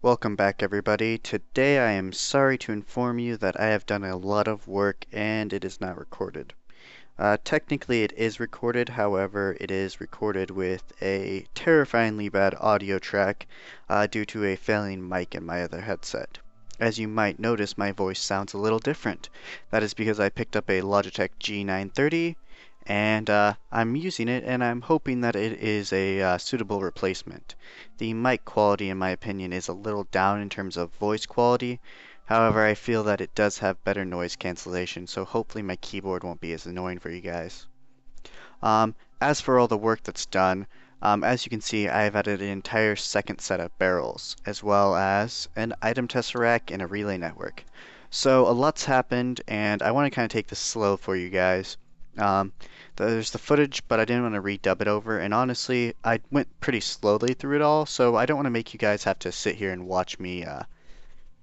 Welcome back, everybody. Today I am sorry to inform you that I have done a lot of work and it is not recorded. Technically it is recorded, however, it is recorded with a terrifyingly bad audio track due to a failing mic in my other headset. As you might notice, my voice sounds a little different. That is because I picked up a Logitech G930 and I'm using it and I'm hoping that it is a suitable replacement. The mic quality in my opinion is a little down in terms of voice quality. However, I feel that it does have better noise cancellation, so hopefully my keyboard won't be as annoying for you guys. As for all the work that's done, as you can see, I have added an entire second set of barrels, as well as an item tesseract and a relay network. So a lot's happened, and I want to kind of take this slow for you guys. There's the footage, but I didn't want to redub it over, and honestly, I went pretty slowly through it all, so I don't want to make you guys have to sit here and watch me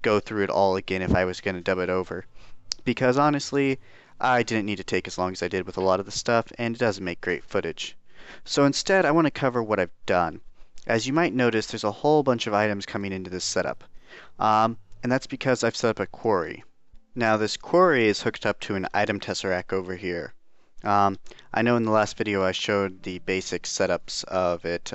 go through it all again if I was going to dub it over. Because honestly, I didn't need to take as long as I did with a lot of the stuff, and it doesn't make great footage. So instead, I want to cover what I've done. As you might notice, there's a whole bunch of items coming into this setup. And that's because I've set up a quarry. Now this quarry is hooked up to an item tesseract over here. I know in the last video I showed the basic setups of it,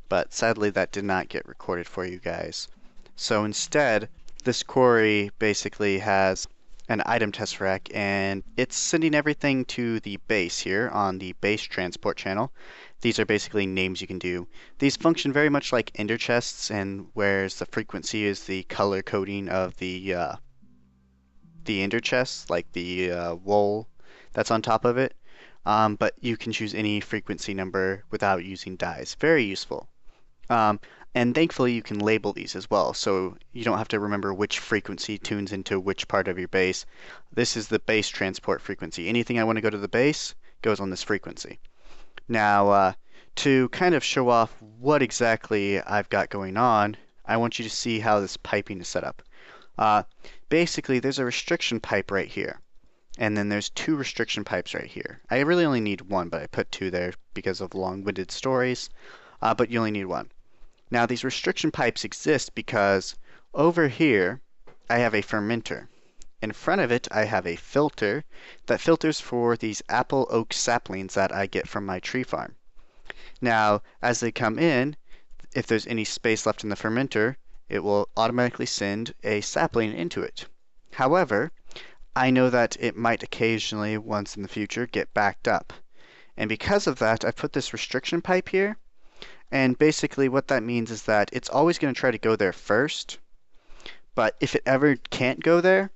but sadly that did not get recorded for you guys. So instead, this quarry basically has an item tesseract and it's sending everything to the base here on the base transport channel. These are basically names you can do. These function very much like ender chests, and whereas the frequency is the color coding of the ender chests, like the wool that's on top of it, but you can choose any frequency number without using dies. Very useful. And thankfully you can label these as well, so you don't have to remember which frequency tunes into which part of your base. This is the base transport frequency. Anything I want to go to the base goes on this frequency. Now, to kind of show off what exactly I've got going on, I want you to see how this piping is set up. Basically, there's a restriction pipe right here. And then there's two restriction pipes right here. I really only need one, but I put two there because of long-winded stories, but you only need one. Now these restriction pipes exist because over here I have a fermenter. In front of it I have a filter that filters for these apple oak saplings that I get from my tree farm. Now as they come in, if there's any space left in the fermenter, it will automatically send a sapling into it. However, I know that it might occasionally, once in the future, get backed up. And because of that, I've put this restriction pipe here. And basically what that means is that it's always going to try to go there first. But if it ever can't go there,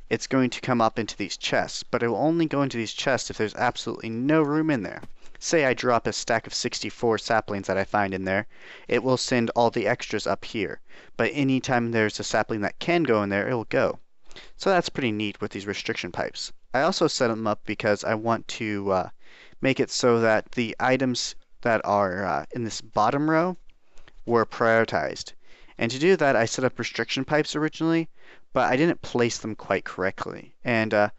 it's going to come up into these chests. But it will only go into these chests if there's absolutely no room in there. Say I drop a stack of 64 saplings that I find in there, it will send all the extras up here. But anytime there's a sapling that can go in there, it will go. So that's pretty neat with these restriction pipes. I also set them up because I want to make it so that the items that are in this bottom row were prioritized. And to do that, I set up restriction pipes originally, but I didn't place them quite correctly. And I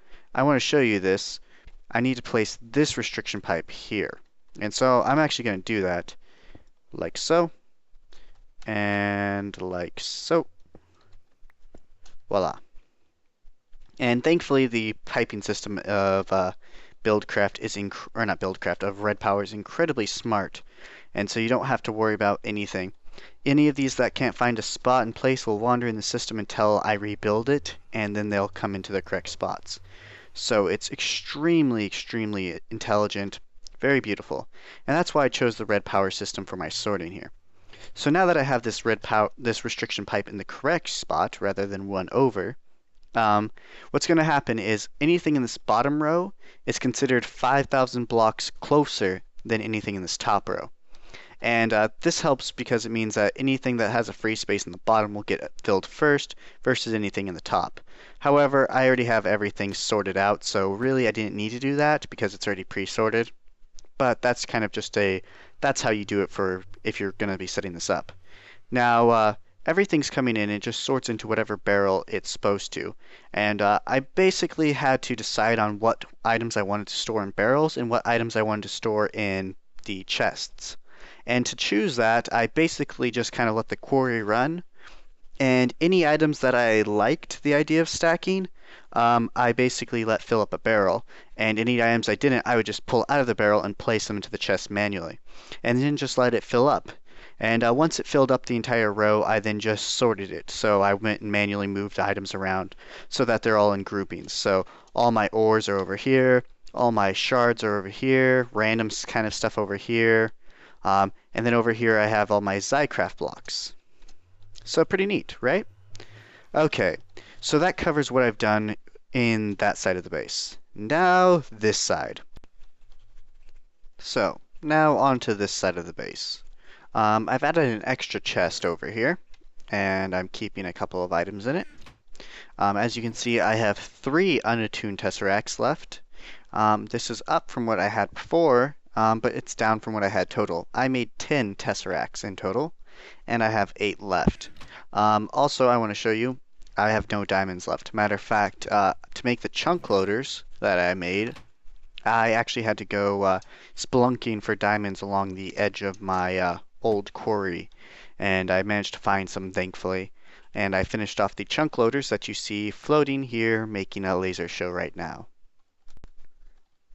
want to show you this. I need to place this restriction pipe here. And so I'm actually going to do that like so, and like so. Voila. And thankfully, the piping system of Buildcraft is of Red Power is incredibly smart, and so you don't have to worry about anything. Any of these that can't find a spot in place will wander in the system until I rebuild it, and then they'll come into the correct spots. So it's extremely, extremely intelligent, very beautiful, and that's why I chose the Red Power system for my sorting here. So now that I have this restriction pipe in the correct spot rather than one over, what's going to happen is anything in this bottom row is considered 5,000 blocks closer than anything in this top row. And this helps because it means that anything that has a free space in the bottom will get filled first versus anything in the top. However, I already have everything sorted out, so really I didn't need to do that because it's already pre-sorted. But that's kind of just that's how you do it for if you're going to be setting this up. Now, everything's coming in and it just sorts into whatever barrel it's supposed to. And I basically had to decide on what items I wanted to store in barrels and what items I wanted to store in the chests. And to choose that, I basically just kind of let the quarry run And any items that I liked the idea of stacking, I basically let fill up a barrel. And any items I didn't, I would just pull out of the barrel and place them into the chest manually. And then just let it fill up. And once it filled up the entire row, I then just sorted it. So I went and manually moved items around so that they're all in groupings. So all my ores are over here, all my shards are over here, random kind of stuff over here. And then over here I have all my Zycraft blocks. So pretty neat, right? Okay, so that covers what I've done in that side of the base. Now this side. So now onto this side of the base. I've added an extra chest over here, and I'm keeping a couple of items in it. As you can see, I have 3 unattuned Tesseracts left. This is up from what I had before, but it's down from what I had total. I made 10 Tesseracts in total, and I have 8 left. Also, I want to show you, I have no diamonds left. Matter of fact, to make the chunk loaders that I made, I actually had to go spelunking for diamonds along the edge of my old quarry, and I managed to find some, thankfully. And I finished off the chunk loaders that you see floating here, making a laser show right now.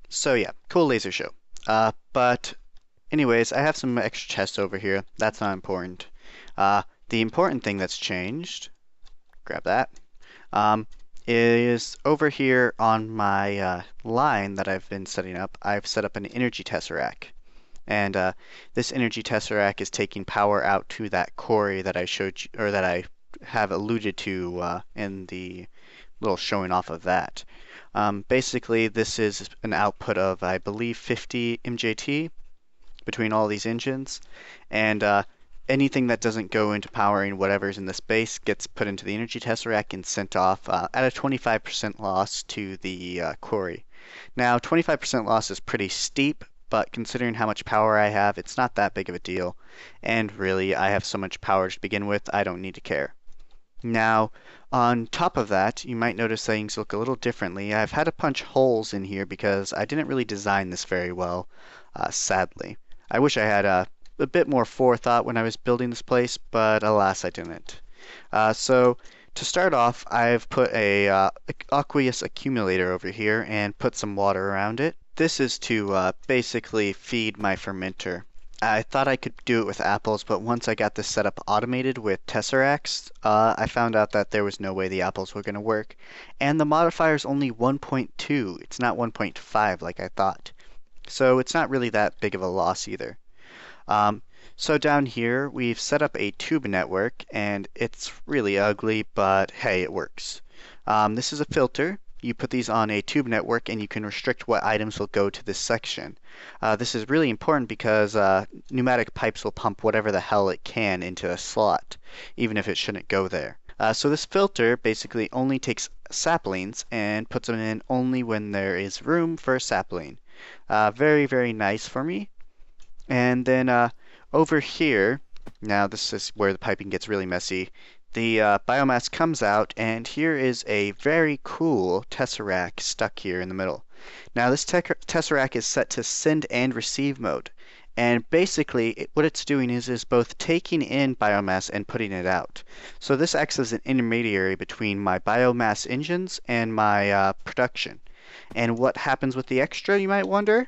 So yeah, cool laser show. But anyways, I have some extra chests over here. That's not important. The important thing that's changed, grab that, is over here on my line that I've been setting up. I've set up an energy tesseract. And this energy tesseract is taking power out to that quarry that I showed you, or that I have alluded to in the little showing off of that. Basically, this is an output of, I believe, 50 MJT between all these engines, and anything that doesn't go into powering whatever's in this base gets put into the energy tesseract and sent off at a 25% loss to the quarry. Now, 25% loss is pretty steep, but considering how much power I have, it's not that big of a deal. And really, I have so much power to begin with, I don't need to care. Now, on top of that, you might notice things look a little differently. I've had to punch holes in here because I didn't really design this very well, sadly. I wish I had a bit more forethought when I was building this place, but alas, I didn't. So to start off, I've put a aqueous accumulator over here and put some water around it. This is to basically feed my fermenter. I thought I could do it with apples, but once I got this setup automated with Tesseracts, I found out that there was no way the apples were going to work. And the modifier is only 1.2. It's not 1.5 like I thought. So it's not really that big of a loss either. So down here, we've set up a tube network, and it's really ugly, but hey, it works. This is a filter. You put these on a tube network and you can restrict what items will go to this section. This is really important because pneumatic pipes will pump whatever the hell it can into a slot, even if it shouldn't go there. So this filter basically only takes saplings and puts them in only when there is room for a sapling. Very, very nice for me. And then over here, now this is where the piping gets really messy. The biomass comes out, and here is a very cool tesseract stuck here in the middle. Now this tesseract is set to send and receive mode, and basically what it's doing is both taking in biomass and putting it out. So this acts as an intermediary between my biomass engines and my production. And what happens with the extra, you might wonder?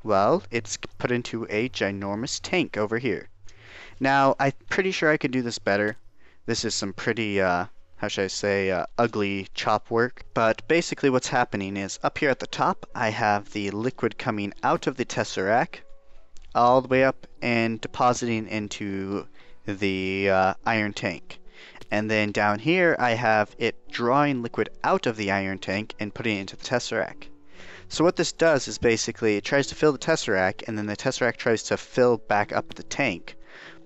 Well, it's put into a ginormous tank over here. Now, I'm pretty sure I could do this better. This is some pretty, how should I say, ugly chop work. But basically what's happening is up here at the top, I have the liquid coming out of the tesseract all the way up and depositing into the iron tank. And then down here, I have it drawing liquid out of the iron tank and putting it into the tesseract. So what this does is basically it tries to fill the tesseract, and then the tesseract tries to fill back up the tank.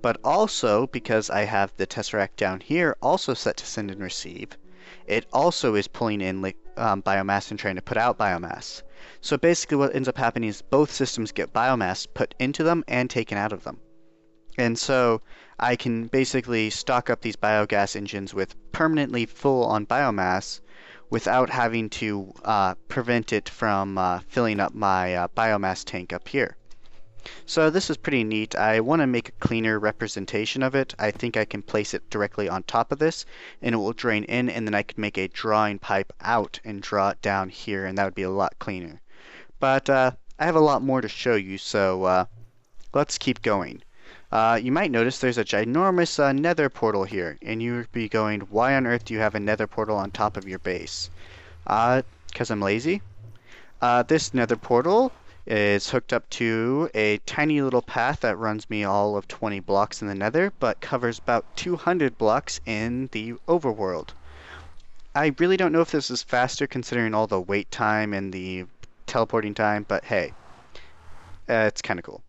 But also, because I have the tesseract down here also set to send and receive, it also is pulling in biomass and trying to put out biomass. So basically what ends up happening is both systems get biomass put into them and taken out of them. And so I can basically stock up these biogas engines with permanently full on biomass without having to prevent it from filling up my biomass tank up here. So this is pretty neat. I want to make a cleaner representation of it. I think I can place it directly on top of this and it will drain in, and then I could make a drawing pipe out and draw it down here, and that would be a lot cleaner. But I have a lot more to show you, so let's keep going. You might notice there's a ginormous nether portal here, and you would be going, why on earth do you have a nether portal on top of your base? Because I'm lazy. This nether portal is hooked up to a tiny little path that runs me all of 20 blocks in the nether, but covers about 200 blocks in the overworld. I really don't know if this is faster considering all the wait time and the teleporting time, but hey, it's kind of cool.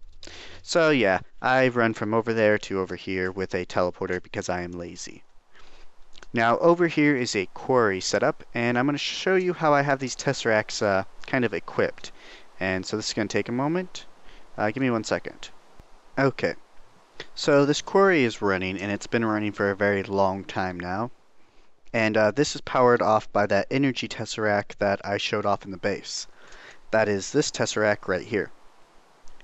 So yeah, I run from over there to over here with a teleporter because I am lazy. Now over here is a quarry setup, and I'm going to show you how I have these tesseracts kind of equipped. And so this is going to take a moment. Give me 1 second. Okay, so this quarry is running, and it's been running for a very long time now. And this is powered off by that energy tesseract that I showed off in the base. That is this tesseract right here.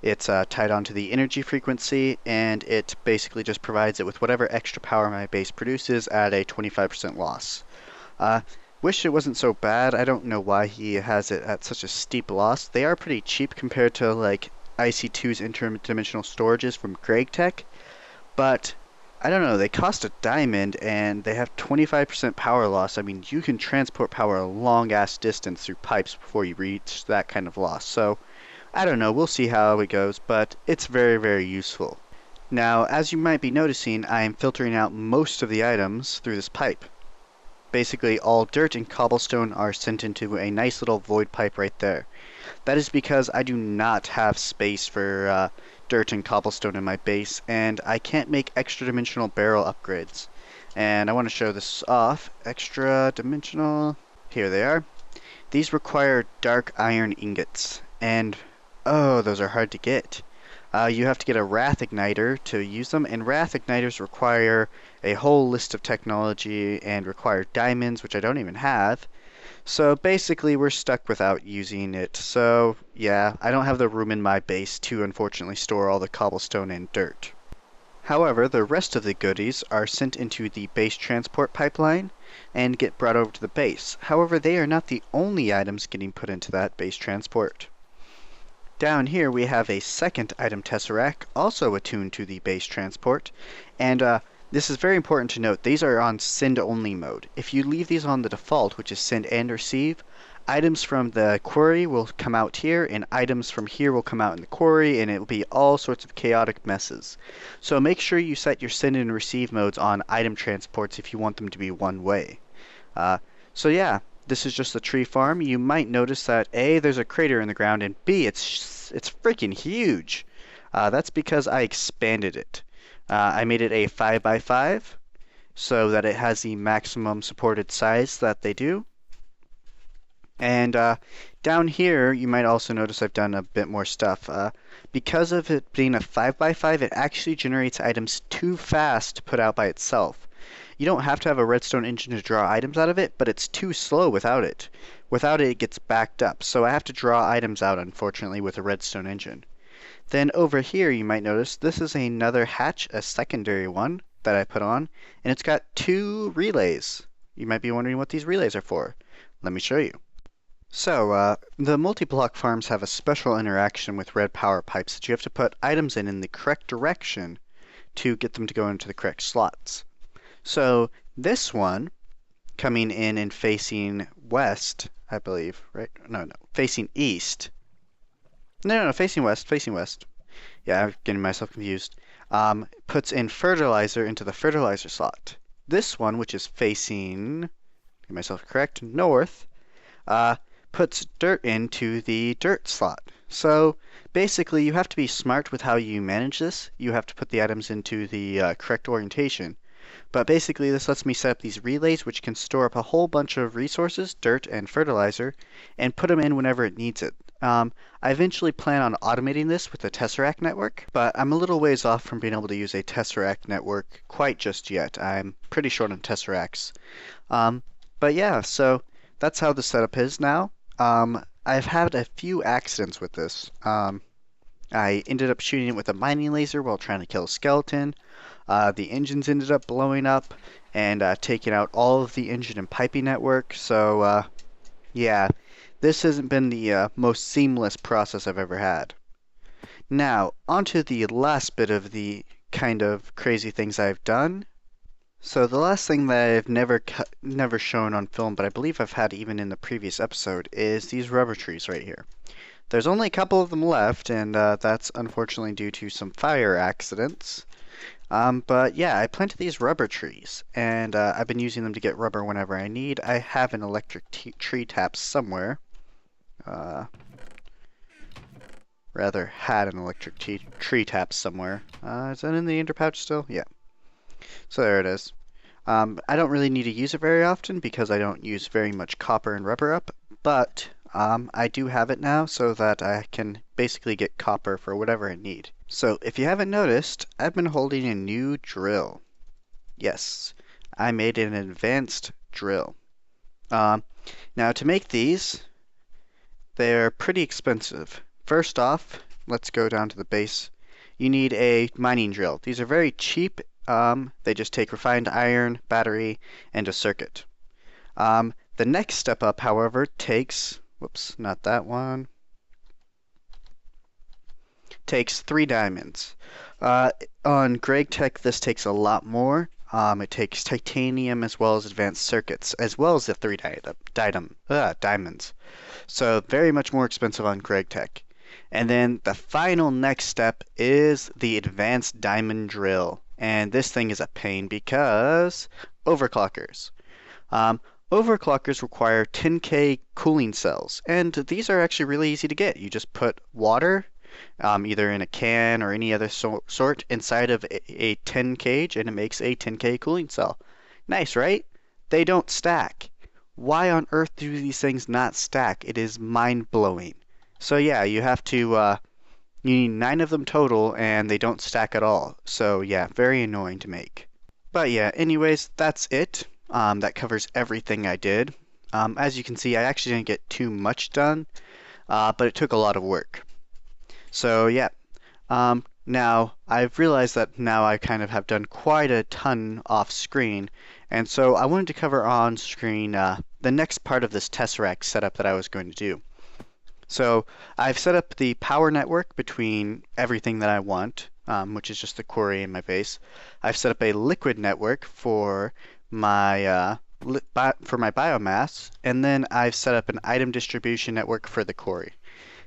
It's tied onto the energy frequency, and it basically just provides it with whatever extra power my base produces at a 25% loss. Wish it wasn't so bad. I don't know why he has it at such a steep loss. They are pretty cheap compared to like IC2's interdimensional storages from Greg Tech, but I don't know, they cost a diamond and they have 25% power loss. I mean, you can transport power a long ass distance through pipes before you reach that kind of loss. So I don't know, we'll see how it goes, but it's very, very useful. Now, as you might be noticing, I am filtering out most of the items through this pipe. Basically, all dirt and cobblestone are sent into a nice little void pipe right there. That is because I do not have space for dirt and cobblestone in my base, and I can't make extra dimensional barrel upgrades. And I want to show this off. Extra dimensional. Here they are. These require dark iron ingots, and oh, those are hard to get. You have to get a Wrath Igniter to use them, and Wrath Igniters require a whole list of technology and require diamonds, which I don't even have. So basically, we're stuck without using it. So yeah, I don't have the room in my base to unfortunately store all the cobblestone and dirt. However, the rest of the goodies are sent into the base transport pipeline and get brought over to the base. However, they are not the only items getting put into that base transport. Down here we have a second item tesseract, also attuned to the base transport, and this is very important to note. These are on send only mode. If you leave these on the default, which is send and receive, items from the quarry will come out here, and items from here will come out in the quarry, and it will be all sorts of chaotic messes. So make sure you set your send and receive modes on item transports if you want them to be one way. So yeah, this is just a tree farm. You might notice that A, there's a crater in the ground, and B, it's freaking huge. That's because I expanded it. I made it a 5x5 so that it has the maximum supported size that they do. And down here, you might also notice I've done a bit more stuff. Because of it being a 5x5, it actually generates items too fast to put out by itself. You don't have to have a redstone engine to draw items out of it, but it's too slow without it. Without it, it gets backed up, so I have to draw items out, unfortunately, with a redstone engine. Then over here, you might notice this is another hatch, a secondary one that I put on, and it's got 2 relays. You might be wondering what these relays are for. Let me show you. So, the multi-block farms have a special interaction with red power pipes that you have to put items in the correct direction to get them to go into the correct slots. So, this one, coming in and facing west, I believe, right? No, facing east. No, facing west. Yeah, I'm getting myself confused. Puts in fertilizer into the fertilizer slot. This one, which is facing, get myself correct, north, puts dirt into the dirt slot. So basically, you have to be smart with how you manage this. You have to put the items into the correct orientation. But basically, this lets me set up these relays, which can store up a whole bunch of resources, dirt and fertilizer, and put them in whenever it needs it. I eventually plan on automating this with a Tesseract network, but I'm a little ways off from being able to use a Tesseract network quite just yet. I'm pretty short on Tesseracts. But yeah, so that's how the setup is now. I've had a few accidents with this. I ended up shooting it with a mining laser while trying to kill a skeleton. The engines ended up blowing up and taking out all of the engine and piping network. So, yeah, this hasn't been the most seamless process I've ever had. Now, onto the last bit of the kind of crazy things I've done. So the last thing that I've never shown on film, but I believe I've had even in the previous episode, is these rubber trees right here. There's only a couple of them left, and that's unfortunately due to some fire accidents. But yeah, I planted these rubber trees, and I've been using them to get rubber whenever I need. I have an electric tree tap somewhere. Rather, had an electric tree tap somewhere. Is that in the ender pouch still? Yeah. So there it is. I don't really need to use it very often because I don't use very much copper and rubber up, but I do have it now so that I can basically get copper for whatever I need. So if you haven't noticed, I've been holding a new drill. Yes, I made an advanced drill. Now to make these, they're pretty expensive. First off, let's go down to the base. You need a mining drill. These are very cheap. They just take refined iron, battery, and a circuit. The next step up, however, takes, whoops, not that one, takes 3 diamonds. On Greg Tech, this takes a lot more. It takes titanium as well as advanced circuits, as well as the 3 diamonds. So very much more expensive on Greg Tech. And then the final next step is the advanced diamond drill. And this thing is a pain because overclockers. Overclockers require 10K cooling cells, and these are actually really easy to get. You just put water, either in a can or any other sort, inside of a 10 cage, and it makes a 10K cooling cell. Nice, right? They don't stack. Why on earth do these things not stack? It is mind-blowing. So yeah, you have to, you need 9 of them total, and they don't stack at all. So yeah, very annoying to make. But yeah, anyways, that's it. That covers everything I did. As you can see, I actually didn't get too much done, but it took a lot of work. So yeah, now I've realized that now I kind of have done quite a ton off screen, and so I wanted to cover on screen the next part of this Tesseract setup that I was going to do. So I've set up the power network between everything that I want, which is just the quarry and my base. I've set up a liquid network for my biomass, and then I've set up an item distribution network for the quarry.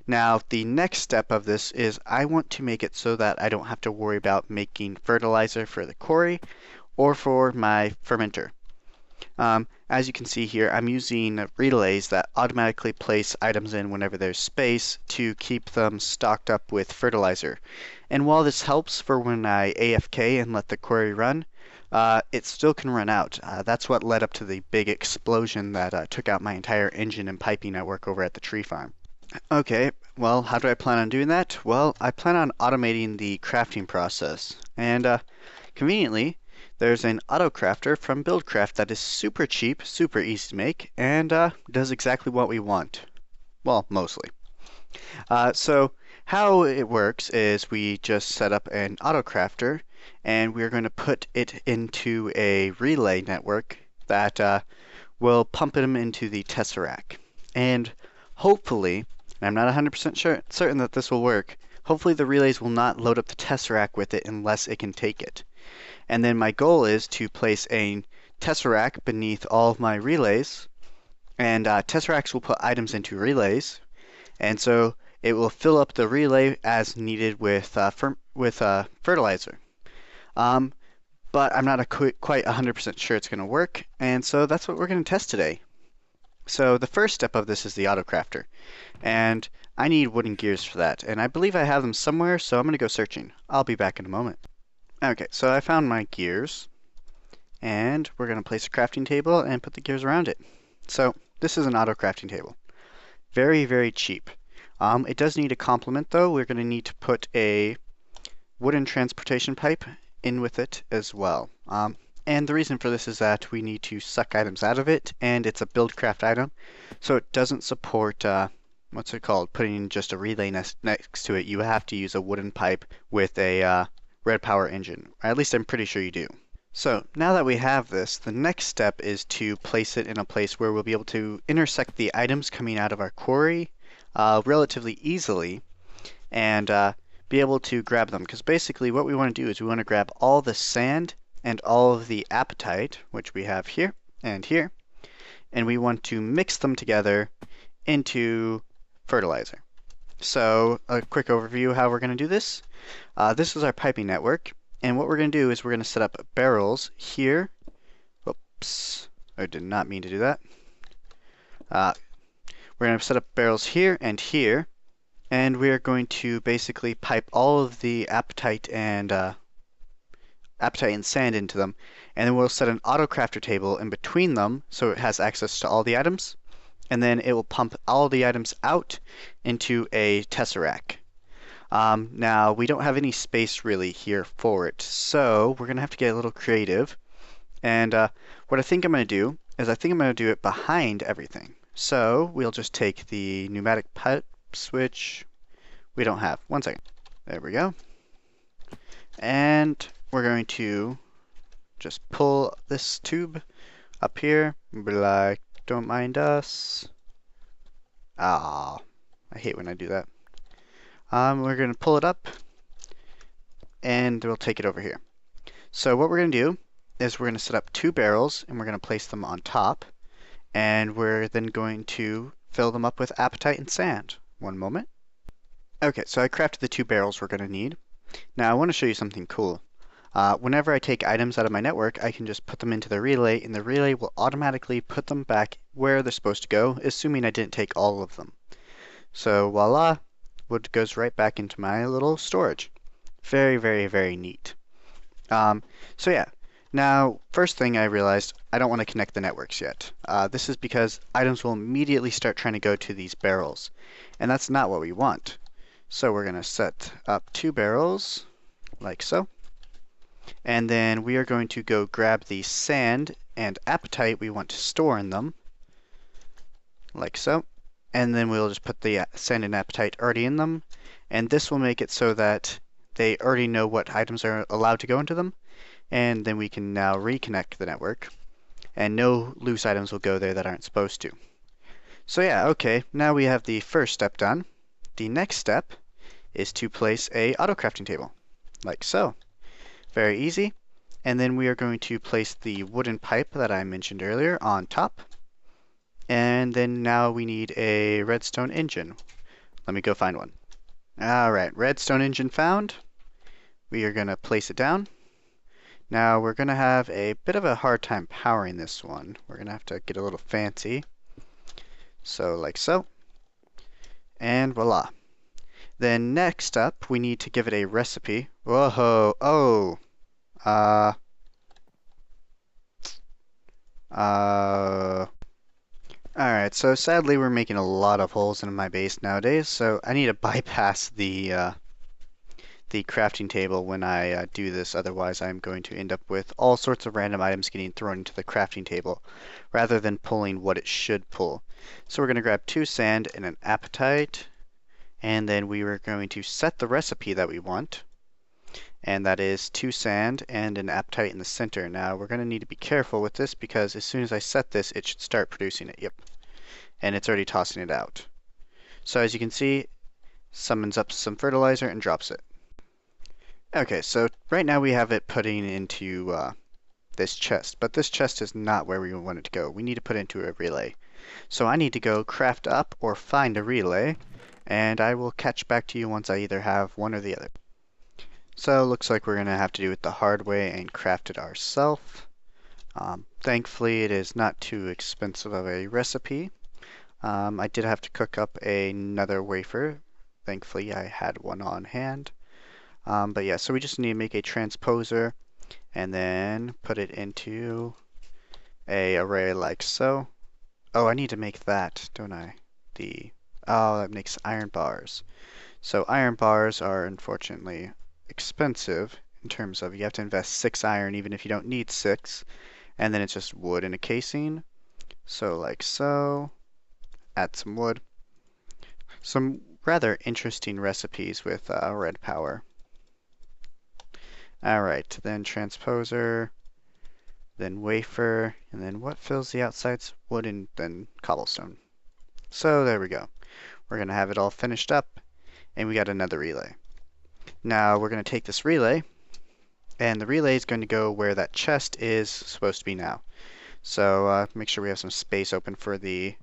Now, the next step of this is I want to make it so that I don't have to worry about making fertilizer for the quarry or for my fermenter. As you can see here, I'm using relays that automatically place items in whenever there's space to keep them stocked up with fertilizer. And while this helps for when I AFK and let the quarry run, it still can run out. That's what led up to the big explosion that took out my entire engine and piping network over at the tree farm. Okay, well, how do I plan on doing that? Well, I plan on automating the crafting process. And conveniently, there's an auto crafter from Buildcraft that is super cheap, super easy to make, and does exactly what we want. Well, mostly. So how it works is we just set up an auto crafter, and we're going to put it into a relay network that will pump them into the Tesseract. And hopefully, and I'm not 100% certain that this will work, hopefully the relays will not load up the Tesseract with it unless it can take it. And then my goal is to place a Tesseract beneath all of my relays, and Tesseracts will put items into relays, and so it will fill up the relay as needed with fertilizer. But I'm not quite 100% sure it's going to work, and so that's what we're going to test today. So the first step of this is the autocrafter, and I need wooden gears for that, and I believe I have them somewhere, so I'm going to go searching. I'll be back in a moment. Okay, so I found my gears, and we're going to place a crafting table and put the gears around it. So this is an auto crafting table. Very, very cheap. It does need a complement though. We're going to need to put a wooden transportation pipe in with it as well. And the reason for this is that we need to suck items out of it, and it's a Buildcraft item, so it doesn't support what's it called? Putting just a relay next to it, you have to use a wooden pipe with a red power engine. Or at least I'm pretty sure you do. So now that we have this, the next step is to place it in a place where we'll be able to intersect the items coming out of our quarry relatively easily and be able to grab them. Because basically what we want to do is we want to grab all the sand and all of the apatite, which we have here and here, and we want to mix them together into fertilizer. So a quick overview of how we're going to do this. This is our piping network, and what we're going to do is we're going to set up barrels here. Oops, I did not mean to do that. We're going to set up barrels here, and we are going to basically pipe all of the apatite and sand into them, and then we'll set an auto crafter table in between them so it has access to all the items, and then it will pump all the items out into a Tesseract. Now, we don't have any space really here for it, so we're going to have to get a little creative. And what I think I'm going to do is I think I'm going to do it behind everything. So we'll just take the pneumatic pipe switch we don't have. One second. There we go. And we're going to just pull this tube up here and be like, don't mind us. Ah, I hate when I do that. We're going to pull it up and we'll take it over here. So what we're going to do is we're going to set up two barrels and we're going to place them on top, and we're then going to fill them up with apatite and sand. One moment. Okay, so I crafted the two barrels we're going to need. Now I want to show you something cool. Whenever I take items out of my network, I can just put them into the relay, and the relay will automatically put them back where they're supposed to go, assuming I didn't take all of them. So voila, wood goes right back into my little storage. Very, very, very neat. So yeah, now first thing I realized, I don't want to connect the networks yet. This is because items will immediately start trying to go to these barrels, and that's not what we want. So we're going to set up two barrels, like so. And then we are going to go grab the sand and apatite we want to store in them, like so. And then we'll just put the sand and apatite already in them. And this will make it so that they already know what items are allowed to go into them. And then we can now reconnect the network. And no loose items will go there that aren't supposed to. So yeah, okay, now we have the first step done. The next step is to place a auto crafting table, like so. Very easy. And then we are going to place the wooden pipe that I mentioned earlier on top. And then now we need a redstone engine. Let me go find one. Alright, redstone engine found. We are going to place it down. Now we're going to have a bit of a hard time powering this one. We're going to have to get a little fancy. So like so. And voila. Then next up, we need to give it a recipe. Whoa, oh. Alright, so sadly we're making a lot of holes in my base nowadays, so I need to bypass the crafting table when I do this, otherwise I'm going to end up with all sorts of random items getting thrown into the crafting table, rather than pulling what it should pull. So we're going to grab two sand and an apatite, and then we are going to set the recipe that we want, and that is two sand and an apatite in the center. Now we're going to need to be careful with this because as soon as I set this, it should start producing it. Yep, and it's already tossing it out. So as you can see, summons up some fertilizer and drops it. Okay, so right now we have it putting into this chest, but this chest is not where we want it to go. We need to put it into a relay. So I need to go craft up or find a relay, and I will catch back to you once I either have one or the other. So looks like we're going to have to do it the hard way and craft it ourselves. Thankfully it is not too expensive of a recipe. I did have to cook up another wafer. Thankfully I had one on hand. But yeah, so we just need to make a transposer and then put it into a array like so. Oh, I need to make that, don't I? Oh, that makes iron bars. So iron bars are unfortunately expensive in terms of you have to invest 6 iron even if you don't need 6, and then it's just wood in a casing. So like so. Add some wood. Some rather interesting recipes with red power. Alright, then transposer, then wafer, and then what fills the outsides? Wood and then cobblestone. So there we go. We're going to have it all finished up, and we got another relay. Now we're going to take this relay, and the relay is going to go where that chest is supposed to be now. So make sure we have some space open for the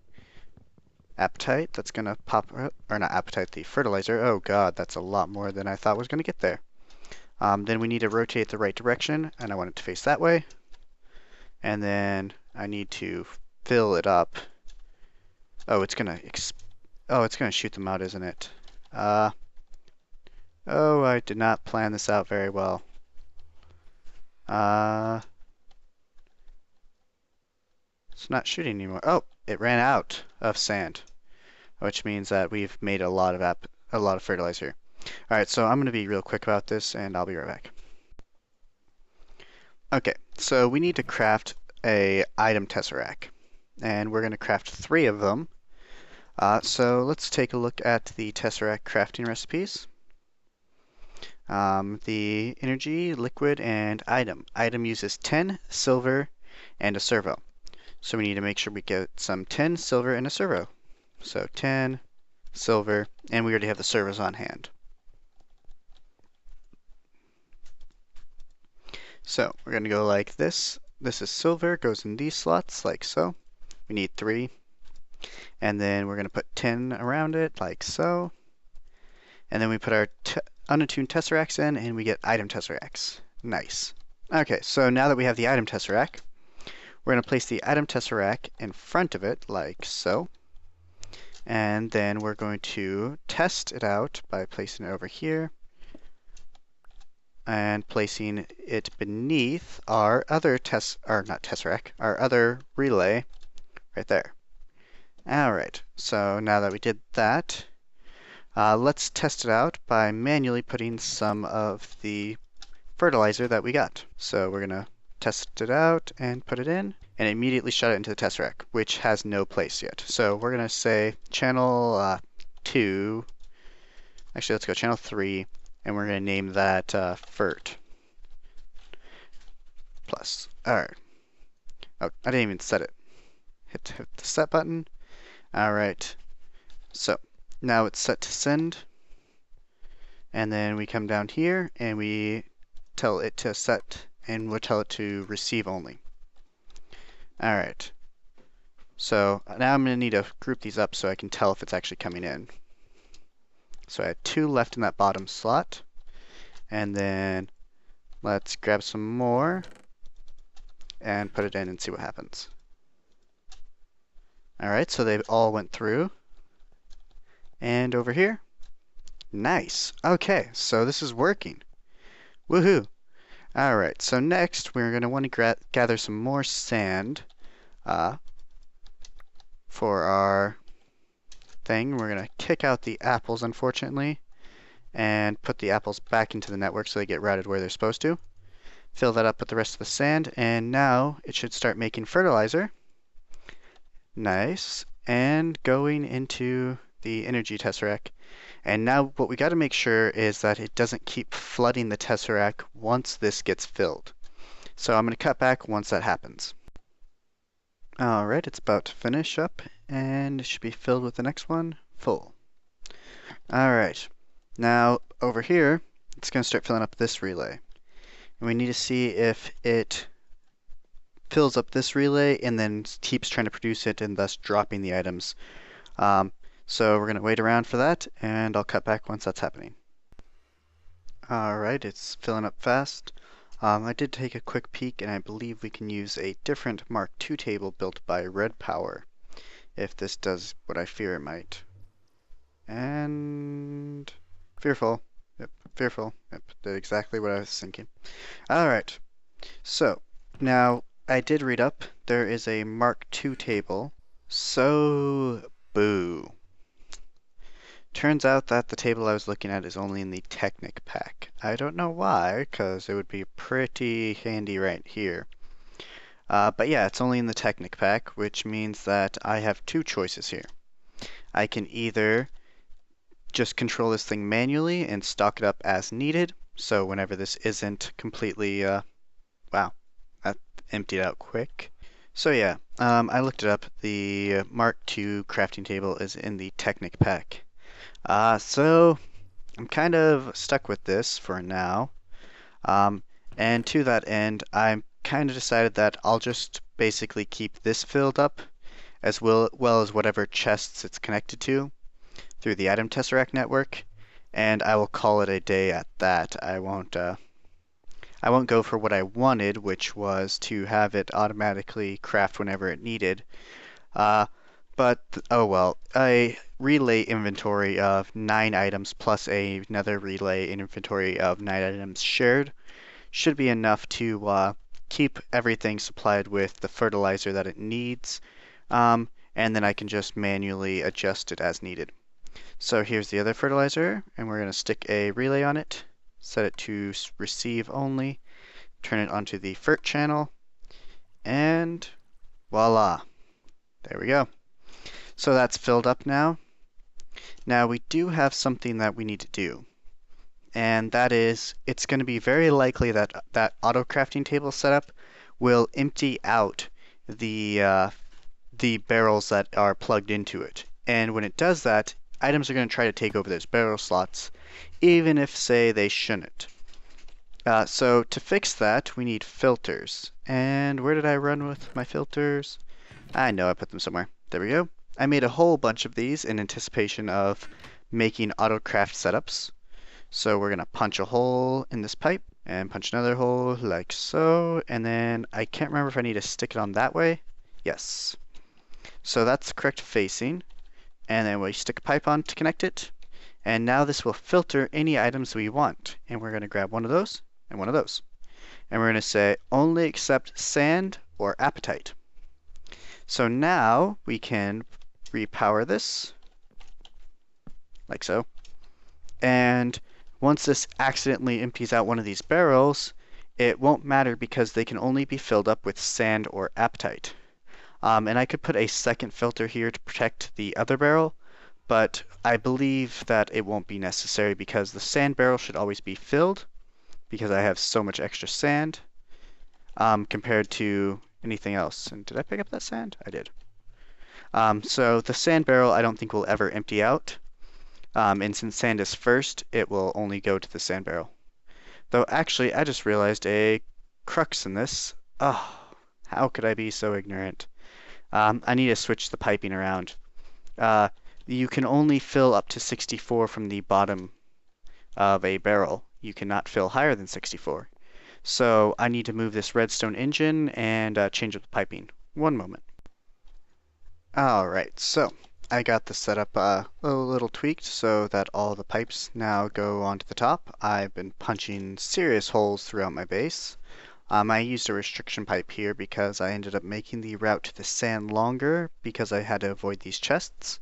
apatite that's going to pop, or not apatite, the fertilizer. Oh god, that's a lot more than I thought was going to get there. Then we need to rotate the right direction, and I want it to face that way. And then I need to fill it up. Oh, it's gonna shoot them out, isn't it? Oh, I did not plan this out very well. It's not shooting anymore. Oh, it ran out of sand, which means that we've made a lot of fertilizer. All right, so I'm gonna be real quick about this, and I'll be right back. Okay, so we need to craft a item tesseract, and we're gonna craft 3 of them. So let's take a look at the Tesseract crafting recipes. The energy, liquid, and item. Item uses 10 silver and a servo. So we need to make sure we get some 10 silver and a servo. So 10 silver, and we already have the servos on hand. So we're going to go like this. This is silver, goes in these slots like so. We need 3. And then we're going to put 10 around it, like so. And then we put our unattuned tesseracts in, and we get item tesseracts. Nice. Okay, so now that we have the item tesseract, we're going to place the item tesseract in front of it, like so. And then we're going to test it out by placing it over here. And placing it beneath our other our other relay right there. Alright, so now that we did that, let's test it out by manually putting some of the fertilizer that we got. So we're going to test it out and put it in, and immediately shut it into the Tesseract, which has no place yet. So we're going to say channel 2, actually let's go channel 3, and we're going to name that Fert plus. Alright. Oh, I didn't even set it. Hit the set button. Alright, so now it's set to send, and then we come down here and we tell it to set, and we'll tell it to receive only. Alright, so now I'm going to need to group these up so I can tell if it's actually coming in. So I had 2 left in that bottom slot, and then let's grab some more and put it in and see what happens. Alright, so they all went through. And over here. Nice. Okay, so this is working. Woohoo. Alright, so next we're going to want to gather some more sand for our thing. We're going to kick out the apples, unfortunately, and put the apples back into the network so they get routed where they're supposed to. Fill that up with the rest of the sand, and now it should start making fertilizer. Nice. And going into the energy tesseract. And now what we got to make sure is that it doesn't keep flooding the tesseract once this gets filled. So I'm going to cut back once that happens. Alright, it's about to finish up, and it should be filled with the next one, full. Alright, now over here, it's going to start filling up this relay. And we need to see if it fills up this relay and then keeps trying to produce it and thus dropping the items. So we're going to wait around for that, and I'll cut back once that's happening. Alright, it's filling up fast. I did take a quick peek, and I believe we can use a different Mark II table built by Red Power, if this does what I fear it might. And fearful. Yep, fearful. Yep, did exactly what I was thinking. Alright, so now I did read up. There is a Mark II table. So, boo. Turns out that the table I was looking at is only in the Technic pack. I don't know why, because it would be pretty handy right here. But yeah, it's only in the Technic pack, which means that I have 2 choices here. I can either just control this thing manually and stock it up as needed. So whenever this isn't completely, wow, that emptied out quick. So yeah, I looked it up. The Mark II crafting table is in the Technic pack. So I'm kind of stuck with this for now. And to that end, I'm kind of decided that I'll just basically keep this filled up as well as whatever chests it's connected to through the item Tesseract network, and I will call it a day at that. I won't go for what I wanted, which was to have it automatically craft whenever it needed. But oh well, a relay inventory of 9 items plus another relay inventory of 9 items shared should be enough to keep everything supplied with the fertilizer that it needs, and then I can just manually adjust it as needed. So here's the other fertilizer, and we're going to stick a relay on it, set it to receive only, turn it onto the fert channel, and voila, there we go. So that's filled up now. Now we do have something that we need to do, and that is it's going to be very likely that that auto crafting table setup will empty out the barrels that are plugged into it. And when it does that, items are going to try to take over those barrel slots, even if, say, they shouldn't. So to fix that, we need filters. And where did I run with my filters? I know I put them somewhere. There we go. I made a whole bunch of these in anticipation of making auto craft setups. So we're going to punch a hole in this pipe and punch another hole like so. And then I can't remember if I need to stick it on that way. Yes. So that's the correct facing. And then we stick a pipe on to connect it. And now this will filter any items we want. And we're going to grab one of those and one of those. And we're going to say only accept sand or apatite. So now we can repower this like so. And once this accidentally empties out one of these barrels, it won't matter because they can only be filled up with sand or apatite. And I could put a second filter here to protect the other barrel, but I believe that it won't be necessary because the sand barrel should always be filled because I have so much extra sand compared to anything else. And did I pick up that sand? I did. So the sand barrel I don't think will ever empty out. And since sand is first, it will only go to the sand barrel. Though actually, I just realized a crux in this. Oh, how could I be so ignorant? I need to switch the piping around. You can only fill up to 64 from the bottom of a barrel. You cannot fill higher than 64. So I need to move this redstone engine and change up the piping. One moment. Alright, so I got the setup a little tweaked so that all the pipes now go onto the top. I've been punching serious holes throughout my base. I used a restriction pipe here because I ended up making the route to the sand longer because I had to avoid these chests.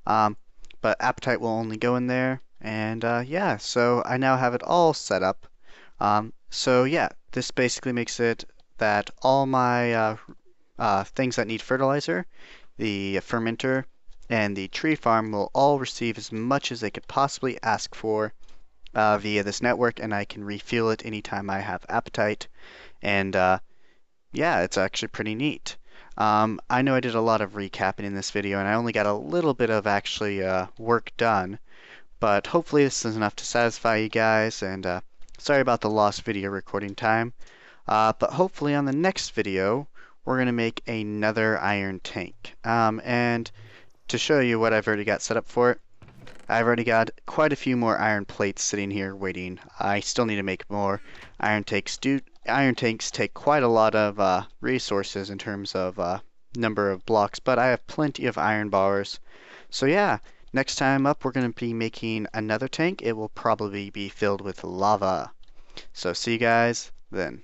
But apatite will only go in there, and yeah, so I now have it all set up. So yeah, this basically makes it that all my things that need fertilizer, the fermenter, and the tree farm will all receive as much as they could possibly ask for via this network, and I can refuel it anytime I have apatite. And yeah, it's actually pretty neat. I know I did a lot of recapping in this video, and I only got a little bit of actually work done, but hopefully this is enough to satisfy you guys, and sorry about the lost video recording time. But hopefully on the next video, we're going to make another iron tank. And to show you what I've already got set up for it, I've already got quite a few more iron plates sitting here waiting. I still need to make more iron tanks. Iron tanks take quite a lot of resources in terms of number of blocks, but I have plenty of iron bars. So yeah, next time up we're going to be making another tank. It will probably be filled with lava. So see you guys then.